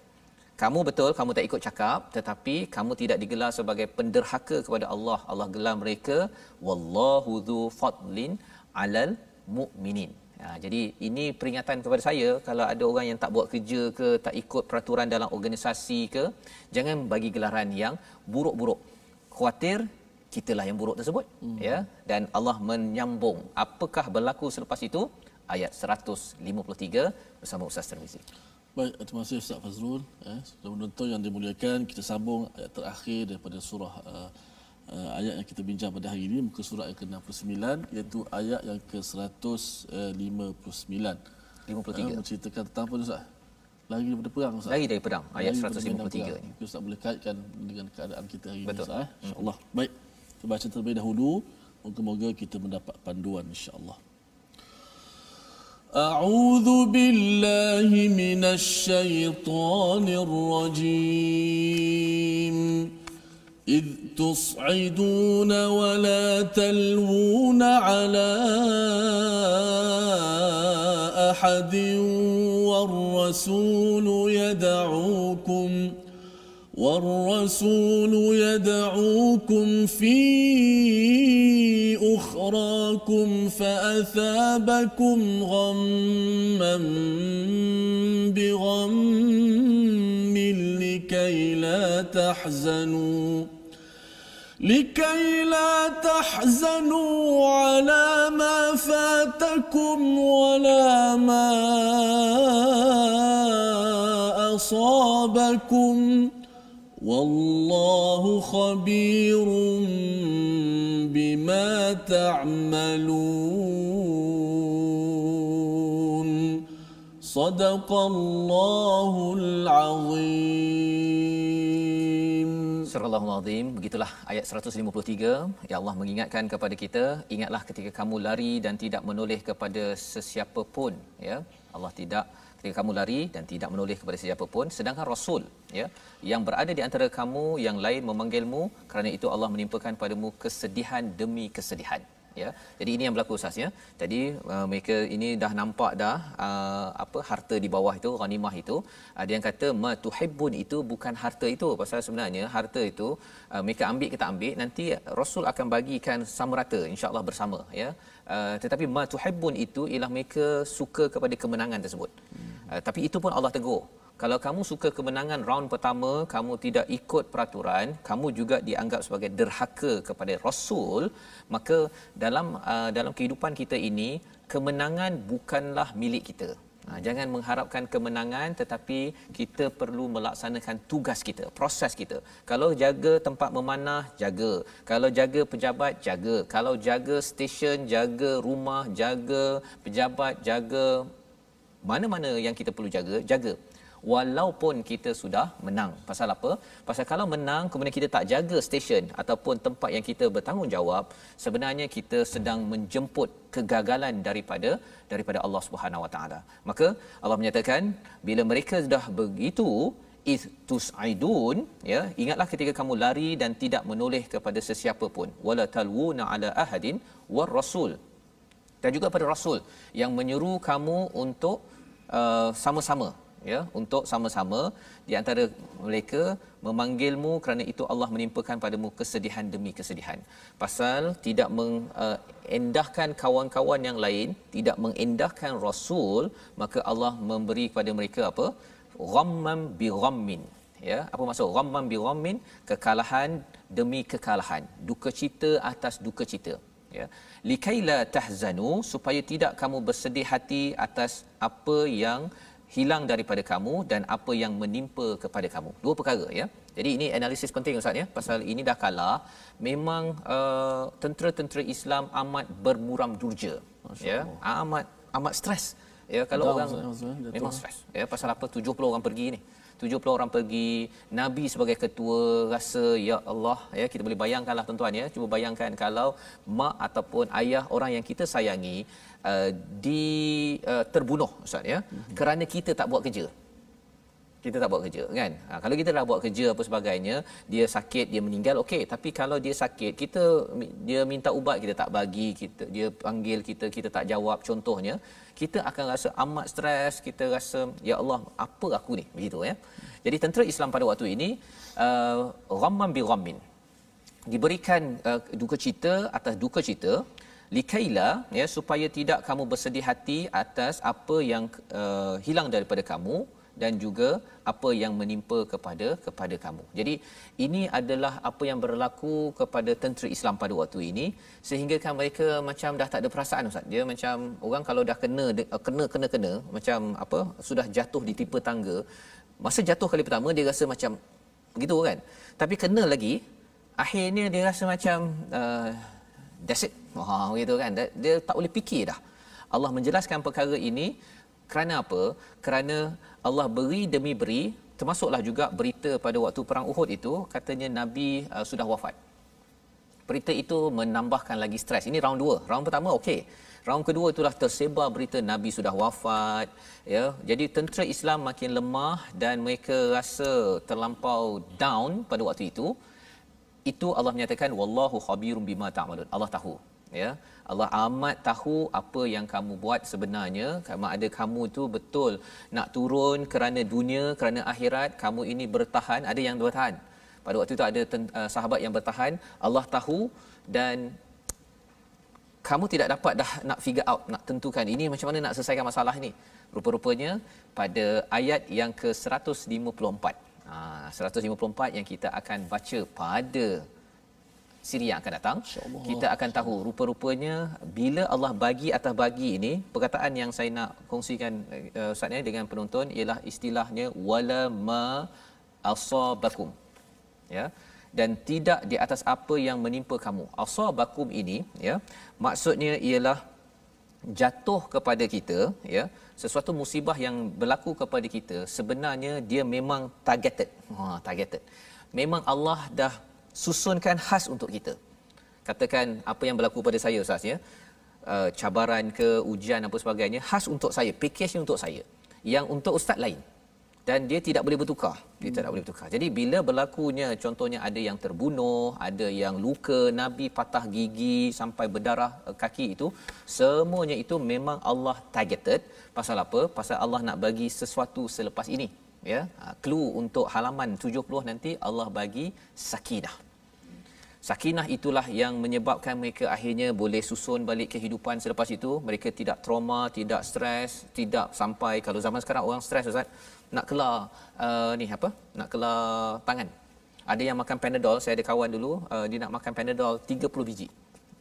Kamu betul, kamu tak ikut cakap, tetapi kamu tidak digelar sebagai penderhaka kepada Allah. Allah gelar mereka wallahu dzu fadlin 'alal mu'minin. Jadi ini peringatan kepada saya, kalau ada orang yang tak buat kerja ke, tak ikut peraturan dalam organisasi ke, jangan bagi gelaran yang buruk-buruk. Khawatir kitalah yang buruk tersebut, ya. Dan Allah menyambung apakah berlaku selepas itu, ayat 153 bersama Ustaz Tirmizi. Baik, terima kasih Ustaz Fazrul. Sudah menonton yang dimuliakan, kita sambung ayat terakhir daripada surah ayat yang kita bincang pada hari ini, muka surat yang ke-69, iaitu ayat yang ke-159. 53. Menceritakan tentang apa, Ustaz? Lari daripada perang, Ustaz. Lari dari perang, ayat 153 ni. Ustaz boleh kaitkan dengan keadaan kita hari Betul. ini, Ustaz. InsyaAllah. Baik, kita baca terlebih dahulu. Moga-moga kita mendapat panduan, insyaAllah. أعوذ بالله من الشيطان الرجيم إذ تصعدون ولا تلوون على أحد والرسول يدعوكم في أخراكم فأثابكم غما بغم لكي لا تحزنوا على ما فاتكم ولا ما أصابكم والله خبير بما تعملون صدق الله العظيم. Surah Al-Azim. Begitulah ayat 153. Ya Allah mengingatkan kepada kita, ingatlah ketika kamu lari dan tidak menoleh kepada sesiapa pun, ya. Allah tidak, ketika kamu lari dan tidak menoleh kepada sesiapa pun, sedangkan Rasul, ya, yang berada di antara kamu yang lain memanggilmu, kerana itu Allah menimpakan padamu kesedihan demi kesedihan. Ya, jadi ini yang berlaku, Ustaz, ya. Jadi mereka ini dah nampak dah harta di bawah itu, ghanimah itu. Ada yang kata ma tuhibbun itu bukan harta itu, pasal sebenarnya harta itu mereka ambil, kita ambil, nanti Rasul akan bagikan sama rata, insya-Allah bersama, ya. Tetapi ma tuhibbun itu ialah mereka suka kepada kemenangan tersebut. Tapi itu pun Allah tegur. Kalau kamu suka kemenangan round pertama, kamu tidak ikut peraturan, kamu juga dianggap sebagai derhaka kepada Rasul, maka dalam kehidupan kita ini, kemenangan bukanlah milik kita. Jangan mengharapkan kemenangan, tetapi kita perlu melaksanakan tugas kita, proses kita. Kalau jaga tempat memanah, jaga. Kalau jaga pejabat, jaga. Kalau jaga stesen, jaga rumah, jaga pejabat, jaga mana-mana yang kita perlu jaga, jaga. Walaupun kita sudah menang. Pasal apa? Pasal kalau menang kemudian kita tak jaga stesen ataupun tempat yang kita bertanggungjawab, sebenarnya kita sedang menjemput kegagalan daripada Allah Subhanahu Wa Taala. Maka Allah menyatakan bila mereka sudah begitu iz tusaidun, ya, ingatlah ketika kamu lari dan tidak menoleh kepada sesiapa pun, wala talwuna ala ahadin war rasul, dan juga pada rasul yang menyeru kamu untuk sama-sama, ya, untuk sama-sama di antara mereka memanggilmu kerana itu Allah menimpakan padamu kesedihan demi kesedihan. Pasal tidak mengendahkan kawan-kawan yang lain, tidak mengendahkan rasul, maka Allah memberi kepada mereka apa? Ghamman bi ghammin. Ya, apa maksud ghamman bi ghammin? Kekalahan demi kekalahan, duka cita atas duka cita, ya. Likaila tahzanu, supaya tidak kamu bersedih hati atas apa yang hilang daripada kamu dan apa yang menimpa kepada kamu. Dua perkara, ya. Jadi ini analisis penting Ustaz, ya. Pasal ini dah kalah, memang tentera-tentera Islam amat bermuram durja, ya. Amat stres, ya. Kalau orang memang stres, ya. Pasal apa 70 orang pergi ni. 70 orang pergi, Nabi sebagai ketua rasa, ya Allah, ya, kita boleh bayangkanlah tuan-tuan, ya. Cuba bayangkan kalau mak ataupun ayah orang yang kita sayangi terbunuh, Ustaz, ya, kerana kita tak buat kerja. Kita tak buat kerja, kan? Kalau kita dah buat kerja apa sebagainya, dia sakit, dia meninggal, okey. Tapi kalau dia sakit, dia minta ubat, kita tak bagi, dia panggil kita tak jawab, contohnya, kita akan rasa amat stres, kita rasa, ya Allah, apa aku ni? Begitu, ya. Jadi tentera Islam pada waktu ini ghamman bi ghammin, diberikan duka cita atas duka cita, likaila, ya, supaya tidak kamu bersedih hati atas apa yang hilang daripada kamu dan juga apa yang menimpa kepada kamu. Jadi ini adalah apa yang berlaku kepada tentera Islam pada waktu ini, sehingga kan mereka macam dah tak ada perasaan, Ustaz. Dia macam orang kalau dah kena macam apa, sudah jatuh di tipe tangga. Masa jatuh kali pertama dia rasa macam begitu, kan. Tapi kena lagi, akhirnya dia rasa macam that's it. Begitu, kan. Dia tak boleh fikir dah. Allah menjelaskan perkara ini kerana apa? Kerana Allah beri demi beri, termasuklah juga berita pada waktu perang Uhud itu, katanya Nabi sudah wafat. Berita itu menambahkan lagi stres. Ini round 2. Round pertama okey. Round kedua itulah tersebar berita Nabi sudah wafat, ya. Jadi tentera Islam makin lemah dan mereka rasa terlampau down pada waktu itu. Itu Allah menyatakan wallahu khabirum bima ta'malun. Allah tahu, ya. Allah amat tahu apa yang kamu buat sebenarnya. Sama ada kamu tu betul nak turun kerana dunia, kerana akhirat, kamu ini bertahan, ada yang bertahan. Pada waktu itu ada sahabat yang bertahan, Allah tahu, dan kamu tidak dapat dah nak figure out, nak tentukan ini macam mana nak selesaikan masalah ini. Rupa-rupanya pada ayat yang ke-154, 154 yang kita akan baca pada siri yang akan datang, kita akan tahu rupa-rupanya bila Allah bagi atas bagi ini. Perkataan yang saya nak kongsikan Ustaz dengan penonton ialah istilahnya wala ma asabakum, ya, dan tidak di atas apa yang menimpa kamu. Asabakum ini, ya, maksudnya ialah jatuh kepada kita, ya, sesuatu musibah yang berlaku kepada kita, sebenarnya dia memang targeted. Memang Allah dah susunkan khas untuk kita. Katakan apa yang berlaku pada saya, Ustaz, ya, cabaran ke ujian apa sebagainya, khas untuk saya, package untuk saya. Yang untuk ustaz lain, dan dia tidak boleh bertukar. Jadi bila berlakunya, contohnya ada yang terbunuh, ada yang luka, Nabi patah gigi sampai berdarah kaki, itu semuanya itu memang Allah targeted. Pasal apa? Pasal Allah nak bagi sesuatu selepas ini, ya. Clue untuk halaman 70 nanti Allah bagi sakinah. Sakinah itulah yang menyebabkan mereka akhirnya boleh susun balik kehidupan selepas itu. Mereka tidak trauma, tidak stres, tidak sampai, kalau zaman sekarang orang stres, Ustaz, nak kelar nak kelar tangan. Ada yang makan Panadol, saya ada kawan dulu, dia nak makan Panadol 30 biji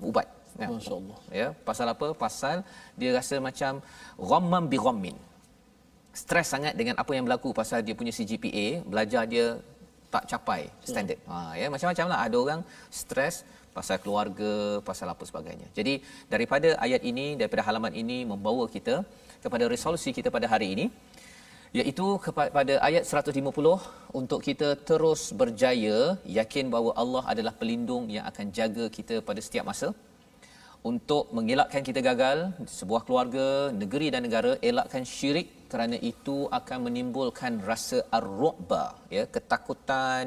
ubat. Ya. Masya-Allah. Ya, pasal apa? Pasal dia rasa macam ghamman bi ghammin. stres sangat dengan apa yang berlaku pasal dia punya CGPA, belajar dia tak capai standard. Ya, macam-macam lah. Ada orang stres pasal keluarga, pasal apa sebagainya. Jadi daripada ayat ini, daripada halaman ini membawa kita kepada resolusi kita pada hari ini, iaitu kepada ayat 150, untuk kita terus berjaya yakin bahawa Allah adalah pelindung yang akan jaga kita pada setiap masa, untuk mengelakkan kita gagal sebuah keluarga, negeri dan negara. Elakkan syirik, kerana itu akan menimbulkan rasa ar-ru'ba, ya, ketakutan,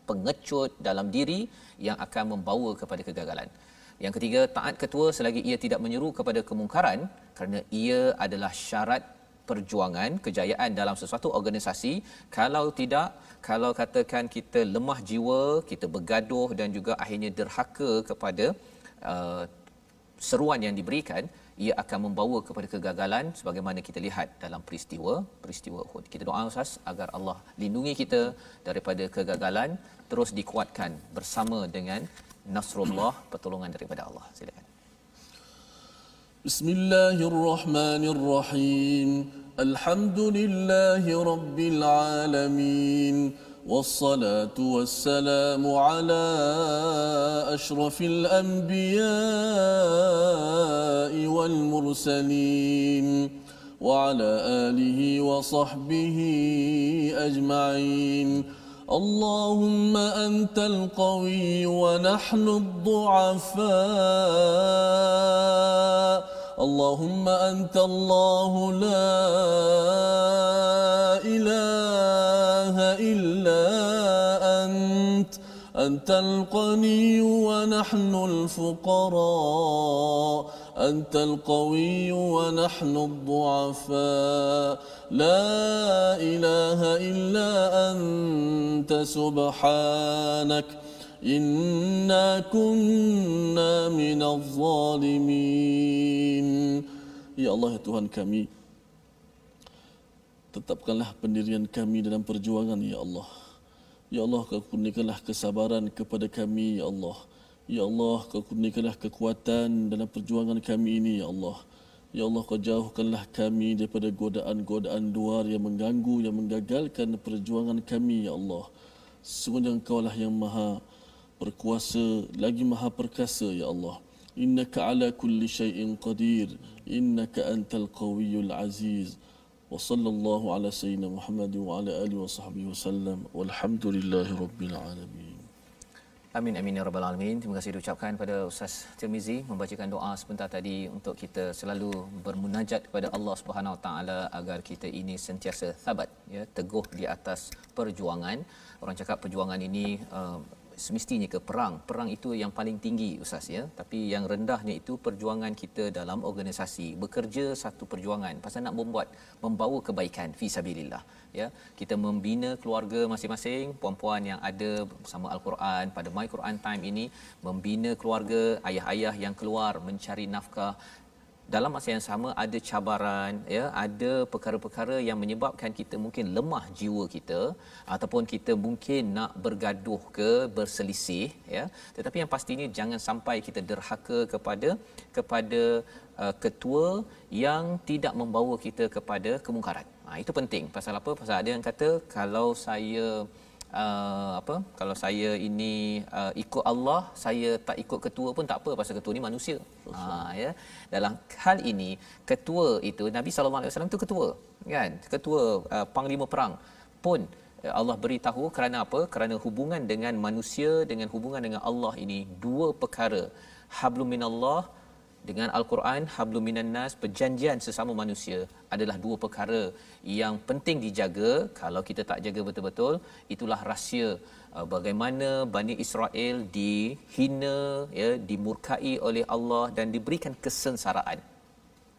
pengecut dalam diri yang akan membawa kepada kegagalan. Yang ketiga, taat ketua selagi ia tidak menyeru kepada kemungkaran, kerana ia adalah syarat perjuangan kejayaan dalam sesuatu organisasi. Kalau tidak, kalau katakan kita lemah jiwa, kita bergaduh dan juga akhirnya derhaka kepada seruan yang diberikan, ia akan membawa kepada kegagalan sebagaimana kita lihat dalam peristiwa Uhud. Kita doa Ustaz agar Allah lindungi kita daripada kegagalan, terus dikuatkan bersama dengan nasrullah, pertolongan daripada Allah. Silakan. Bismillahirrahmanirrahim. Alhamdulillahi rabbil alamin. والصلاة والسلام على أشرف الأنبياء والمرسلين وعلى آله وصحبه أجمعين. اللهم أنت القوي ونحن الضعفاء. اللهم أنت الله لا إله إلا أنت. أنت الغني ونحن الفقراء. أنت القوي ونحن الضعفاء. لا إله إلا أنت سبحانك إنا كنا من الظالمين. Ya Allah, ya Tuhan kami, tetapkanlah pendirian kami dalam perjuangan, ya Allah. Ya Allah, kau kurniakanlah kesabaran kepada kami, ya Allah. Ya Allah, kau kurniakanlah kekuatan dalam perjuangan kami ini, ya Allah. Ya Allah, kau jauhkanlah kami daripada godaan-godaan luar yang mengganggu, yang menggagalkan perjuangan kami, ya Allah. Sesungguhnya Engkau lah yang maha berkuasa, lagi maha perkasa, ya Allah. Innaka ala kulli syai'in qadir. Innaka antal qawiyyul aziz. Wa sallallahu ala sayyidina Muhammad wa ala alihi wa sahbihi wasallam. Walhamdulillahi rabbil alamin. Amin amin ya rabbal alamin. Terima kasih diucapkan pada Ustaz Tirmizi membacakan doa sebentar tadi untuk kita selalu bermunajat kepada Allah Subhanahu Wa Taala agar kita ini sentiasa sabat, ya, teguh di atas perjuangan. Orang cakap perjuangan ini semestinya ke perang itu yang paling tinggi Ustaz, ya, tapi yang rendahnya itu perjuangan kita dalam organisasi, bekerja satu perjuangan pasal nak membawa kebaikan fi sabilillah, ya. Kita membina keluarga masing-masing, puan-puan yang ada bersama Al-Quran pada My Quran Time ini membina keluarga, ayah-ayah yang keluar mencari nafkah. Dalam masa yang sama ada cabaran, ya, ada perkara-perkara yang menyebabkan kita mungkin lemah jiwa kita ataupun kita mungkin nak bergaduh ke berselisih, ya. Tetapi yang pastinya jangan sampai kita derhaka kepada ketua yang tidak membawa kita kepada kemungkaran. Itu penting. Pasal apa? Pasal ada yang kata kalau saya kalau saya ini ikut Allah, saya tak ikut ketua pun tak apa pasal ketua ni manusia. Ya, dalam hal ini ketua itu Nabi sallallahu alaihi wasallam itu ketua, kan, ketua panglima perang pun Allah beritahu kerana apa? Kerana hubungan dengan manusia dengan hubungan dengan Allah ini dua perkara. Hablum minallah dengan Al-Quran, hablum minan nas, perjanjian sesama manusia adalah dua perkara yang penting dijaga. Kalau kita tak jaga betul-betul, itulah rahsia bagaimana Bani Israel dihina, ya, dimurkai oleh Allah dan diberikan kesengsaraan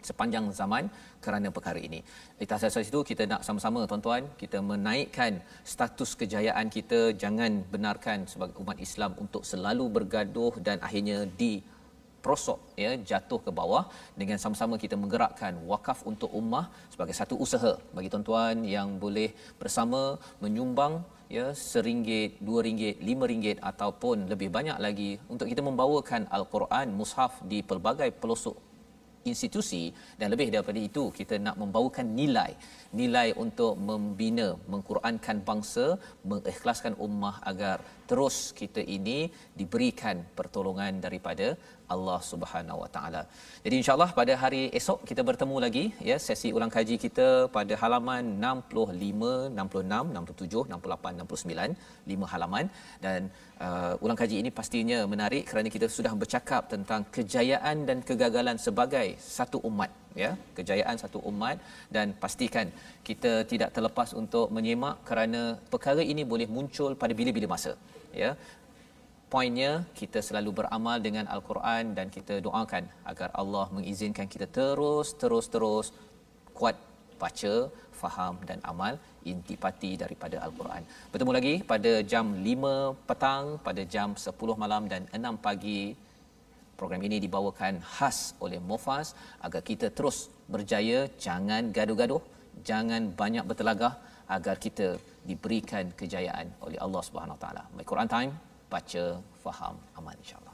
sepanjang zaman kerana perkara ini. Di atas asas itu kita nak sama-sama tuan-tuan kita menaikkan status kejayaan kita. Jangan benarkan sebagai umat Islam untuk selalu bergaduh dan akhirnya prosok, ya, jatuh ke bawah. Dengan sama-sama kita menggerakkan wakaf untuk ummah sebagai satu usaha bagi tuan-tuan yang boleh bersama menyumbang, ya, RM1, RM2, RM5 ataupun lebih banyak lagi untuk kita membawakan Al-Quran mushaf di pelbagai pelosok institusi, dan lebih daripada itu kita nak membawakan nilai untuk membina, mengqurankan bangsa, mengikhlaskan ummah agar terus kita ini diberikan pertolongan daripada Allah Subhanahu Wa Taala. Jadi insya-Allah pada hari esok kita bertemu lagi ya, sesi ulang kaji kita pada halaman 65, 66, 67, 68, 69, 5 halaman. Dan ulang kaji ini pastinya menarik kerana kita sudah bercakap tentang kejayaan dan kegagalan sebagai satu umat ya, kejayaan satu umat, dan pastikan kita tidak terlepas untuk menyemak kerana perkara ini boleh muncul pada bila-bila masa ya. Poinnya kita selalu beramal dengan Al-Quran dan kita doakan agar Allah mengizinkan kita terus kuat baca, faham dan amal intipati daripada Al-Quran. Bertemu lagi pada jam 5 petang, pada jam 10 malam dan 6 pagi. Program ini dibawakan khas oleh Mufas agar kita terus berjaya, jangan gaduh-gaduh, jangan banyak bertelagah agar kita diberikan kejayaan oleh Allah Subhanahu Wa Taala. My Quran Time, baca, faham, amal insya-Allah.